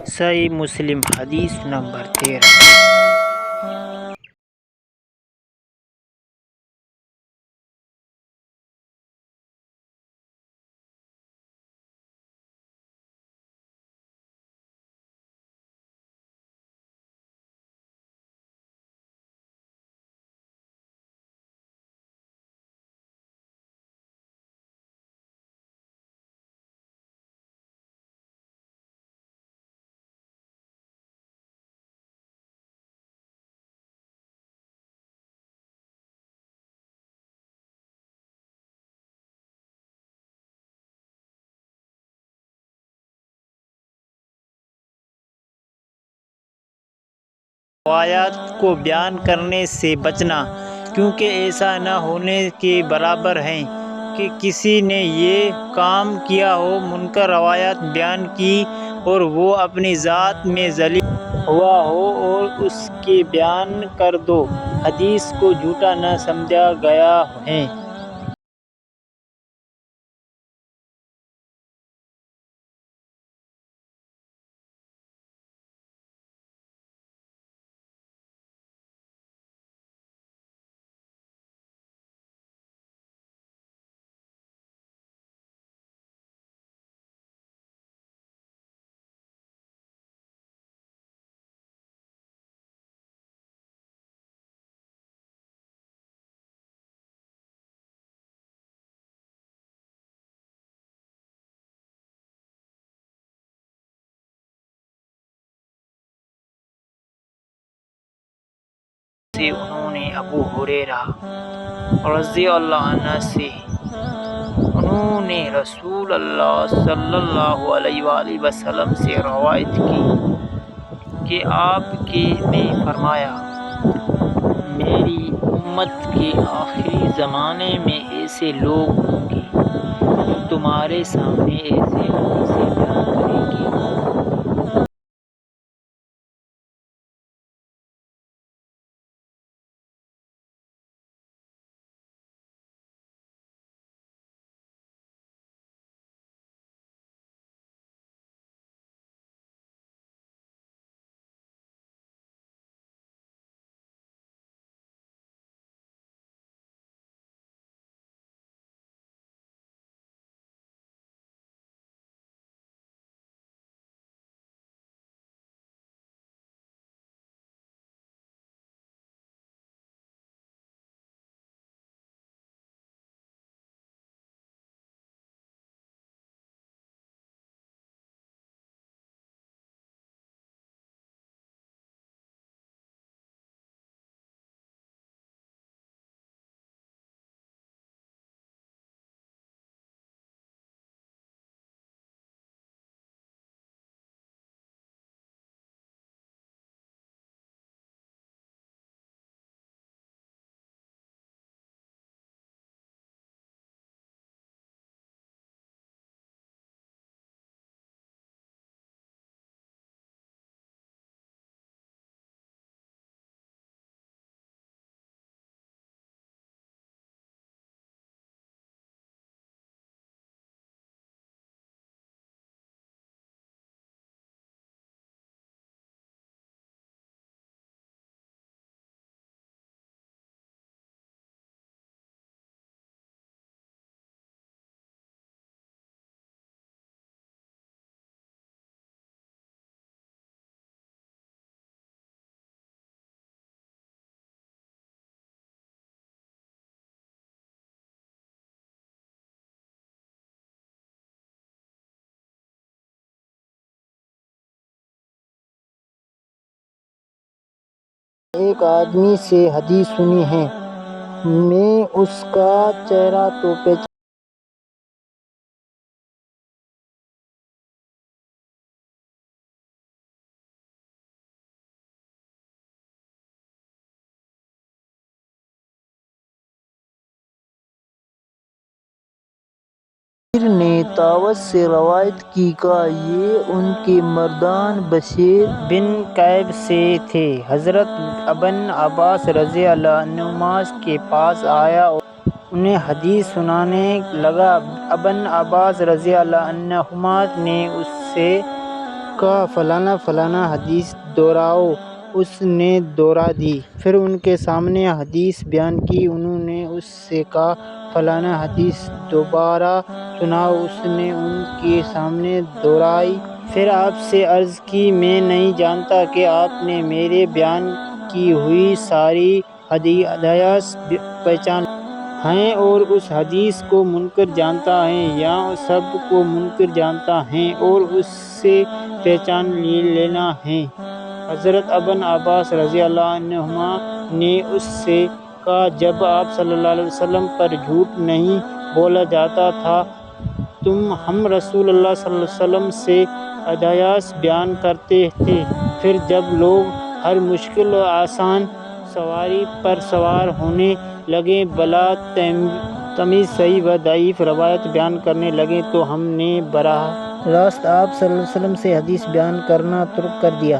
صحیح مسلم حدیث نمبر 13۔ روایات کو بیان کرنے سے بچنا، کیونکہ ایسا نہ ہونے کے برابر ہے کہ کسی نے یہ کام کیا ہو، منکر روایات بیان کی اور وہ اپنی ذات میں ذلیل ہوا ہو اور اس کے بیان کر دو حدیث کو جھوٹا نہ سمجھا گیا ہے۔ سے انہوں نے ابو ہریرہ رضی اللہ عنہ سے انہوں نے رسول اللہ صلی اللہ علیہ وآلہ وسلم سے روایت کی کہ آپ نے فرمایا، میری امت کے آخری زمانے میں ایسے لوگ ہوں گے جو تمہارے سامنے ایسے حدیثیں بیان کریں گے۔ ایک آدمی سے حدیث سنی ہے، میں اس کا چہرہ تو پہچان پھر نے طاووس سے روایت کی، کہا یہ ان کے مردان بشیر بن کعب سے تھے۔ حضرت ابن عباس رضی اللہ عنہما کے پاس آیا اور انہیں حدیث سنانے لگا۔ ابن عباس رضی اللہ عنہما نے اس سے کا فلانا فلانا حدیث دہراؤ۔ اس نے دہرا دی۔ پھر ان کے سامنے حدیث بیان کی۔ انہوں نے اس سے کہا فلانا حدیث دوبارہ سناؤ۔ اس نے ان کے سامنے دہرائی۔ پھر آپ سے عرض کی میں نہیں جانتا کہ آپ نے میرے بیان کی ہوئی ساری حدیث پہچان لی ہیں اور اس حدیث کو منکر جانتا ہے یا سب کو منکر جانتا ہے اور اس سے پہچان لینا ہے۔ حضرت ابن عباس رضی اللہ عنہما نے اس سے کہا جب آپ صلی اللہ علیہ وسلم پر جھوٹ نہیں بولا جاتا تھا ہم رسول اللہ صلی اللہ علیہ وسلم سے حدیث بیان کرتے تھے۔ پھر جب لوگ ہر مشکل و آسان سواری پر سوار ہونے لگے بلا تمیز صحیح و ضعیف روایت بیان کرنے لگے تو ہم نے براہ راست آپ صلی اللہ علیہ وسلم سے حدیث بیان کرنا ترک کر دیا۔